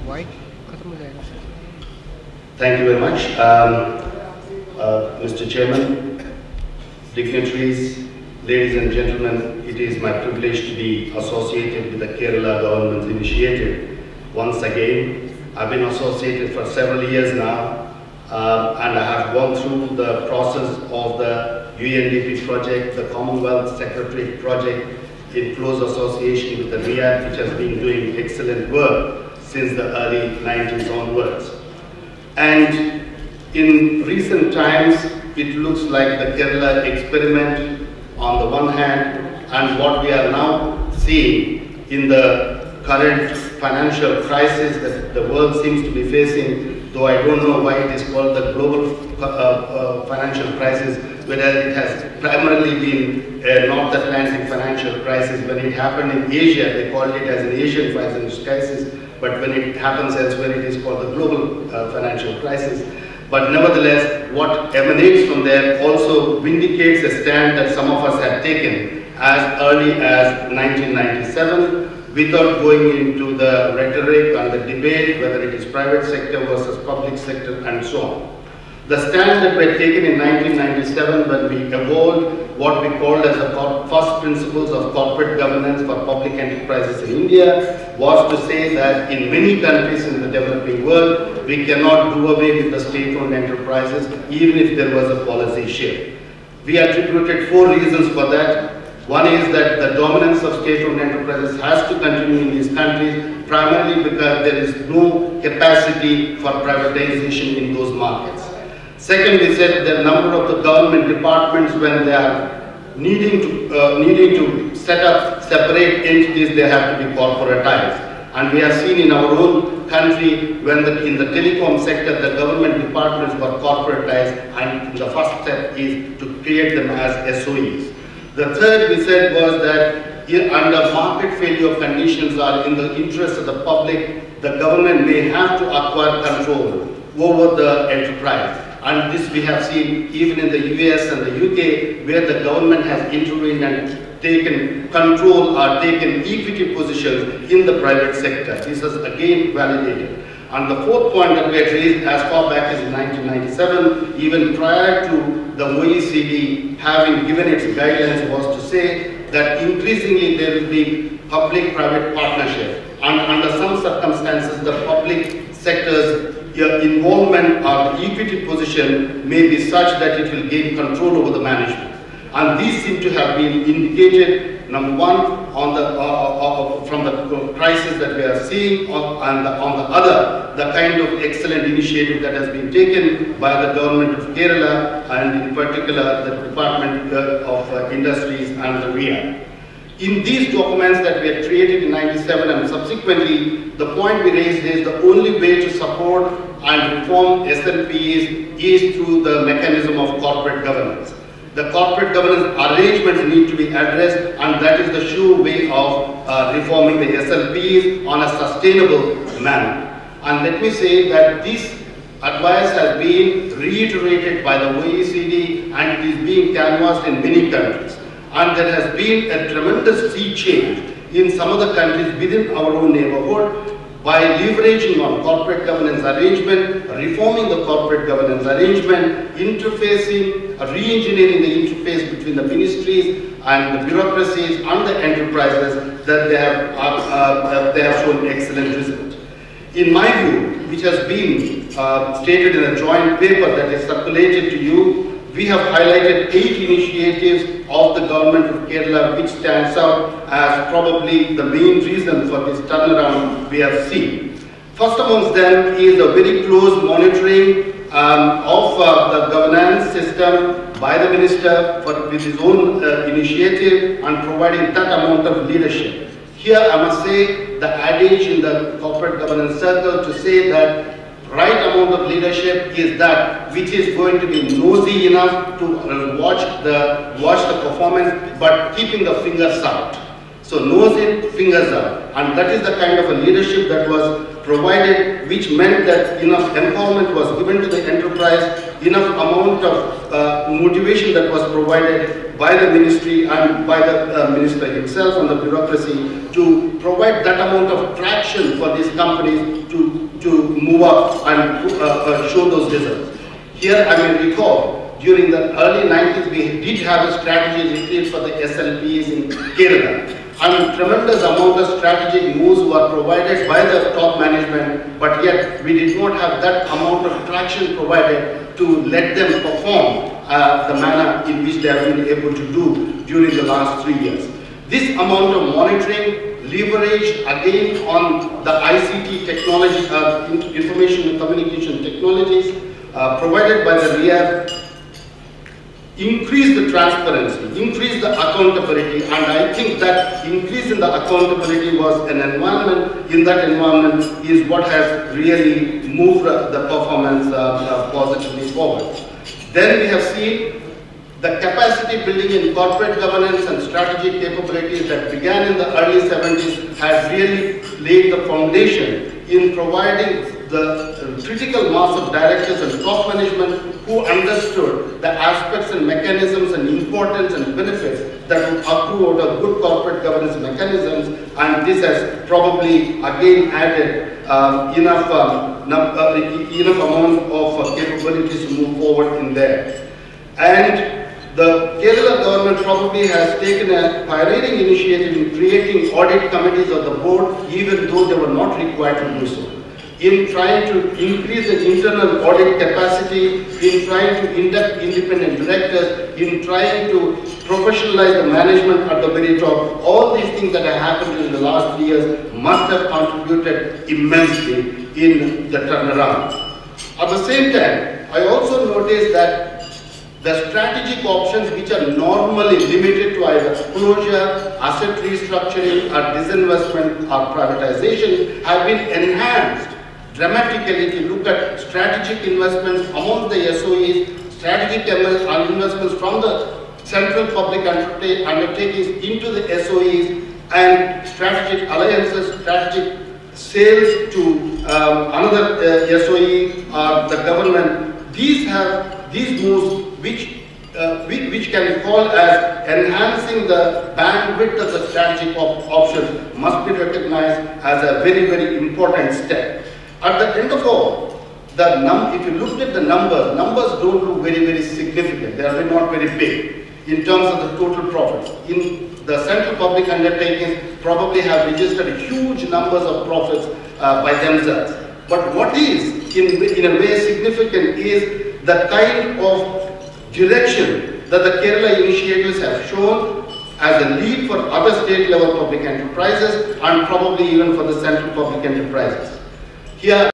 Thank you very much, Mr. Chairman, dignitaries, ladies and gentlemen. It is my privilege to be associated with the Kerala government's initiative once again. I've been associated for several years now, and I have gone through the process of the UNDP project, the Commonwealth Secretariat project, in close association with the Riyadh, which has been doing excellent work since the early 90s onwards. And in recent times, it looks like the Kerala experiment on the one hand, and what we are now seeing in the current financial crisis that the world seems to be facing, though I don't know why it is called the global financial crisis, whereas it has primarily been a North Atlantic financial crisis. When it happened in Asia, they called it as an Asian financial crisis, but when it happens elsewhere, it is called the global financial crisis. But nevertheless, what emanates from there also vindicates a stand that some of us had taken as early as 1997, without going into the rhetoric and the debate, whether it is private sector versus public sector and so on. The stand that were taken in 1997 when we evolved what we called as the first principles of corporate governance for public enterprises in India was to say that in many countries in the developing world, we cannot do away with the state-owned enterprises even if there was a policy shift. We attributed 4 reasons for that. One is that the dominance of state-owned enterprises has to continue in these countries, primarily because there is no capacity for privatization in those markets. Second, we said the number of the government departments, when they are needing to set up separate entities, they have to be corporatized. And we have seen in our own country, when in the telecom sector, the government departments were corporatized, and the first step is to create them as SOEs. The third we said was that under market failure conditions or in the interest of the public, the government may have to acquire control over the enterprise. And this we have seen even in the US and the UK, where the government has intervened and taken control or taken equity positions in the private sector. This is again validated. And the fourth point that we had raised as far back as 1997, even prior to the OECD having given its guidelines, was to say that increasingly there will be public-private partnership. And under some circumstances, the public sector's involvement or the equity position may be such that it will gain control over the management. And these seem to have been indicated, number one, on the from the crisis that we are seeing, on the other, the kind of excellent initiative that has been taken by the government of Kerala, and in particular the Department of Industries and the Riyadh. In these documents that we had created in 97 and subsequently, the point we raised is the only way to support and reform SLPs is through the mechanism of corporate governance. The corporate governance arrangements need to be addressed, and that is the sure way of reforming the SLPs on a sustainable manner. And let me say that this advice has been reiterated by the OECD, and it is being canvassed in many countries. And there has been a tremendous sea change in some of the countries within our own neighborhood by leveraging on corporate governance arrangement, reforming the corporate governance arrangement, interfacing, re-engineering the interface between the ministries and the bureaucracies and the enterprises, that they have shown excellent results. In my view, which has been stated in a joint paper that is circulated to you, we have highlighted 8 initiatives of the government of Kerala which stands out as probably the main reason for this turnaround we have seen. First amongst them is a very close monitoring of the governance system by the minister with his own initiative and providing that amount of leadership. Here I must say the adage in the corporate governance circle to say that right amount of leadership is that which is going to be nosy enough to watch the performance, but keeping the fingers out. So nose in, fingers out. And that is the kind of a leadership that was provided, which meant that enough empowerment was given to the enterprise, enough amount of motivation that was provided by the ministry and by the minister himself and the bureaucracy to provide that amount of traction for these companies to move up and show those results. Here I may recall, during the early 90s, we did have a strategy retreat for the SLPs in Kerala. And tremendous amount of strategic moves were provided by the top management, but yet we did not have that amount of traction provided to let them perform the manner in which they have been able to do during the last 3 years. This amount of monitoring, leverage again on the ICT technology, information and communication technologies provided by the RIA, increase the transparency, increase the accountability, and I think that increase in the accountability was an environment, in that environment is what has really moved the performance positively forward. Then we have seen the capacity building in corporate governance and strategic capabilities that began in the early 70s has really laid the foundation in providing the critical mass of directors and top management who understood the aspects and mechanisms and importance and benefits that would accrue out of good corporate governance mechanisms, and this has probably again added enough amount of capabilities to move forward in there. And the Kerala government probably has taken a pioneering initiative in creating audit committees of the board, even though they were not required to do so, in trying to increase the internal audit capacity, in trying to induct independent directors, in trying to professionalize the management at the very top. All these things that have happened in the last 3 years must have contributed immensely in the turnaround. At the same time, I also noticed that the strategic options which are normally limited to either closure, asset restructuring, or disinvestment or privatization have been enhanced dramatically to look at strategic investments among the SOEs, strategic investments from the central public undertakings into the SOEs, and strategic alliances, strategic sales to another SOE or the government. These moves which can be called as enhancing the bandwidth of the strategic options must be recognized as a very, very important step. At the end of all, if you look at the numbers don't look very, very significant. They are not very big in terms of the total profits. In the central public undertakings probably have registered huge numbers of profits by themselves. But what is in a way significant is the kind of direction that the Kerala initiatives have shown as a lead for other state level public enterprises and probably even for the central public enterprises. Here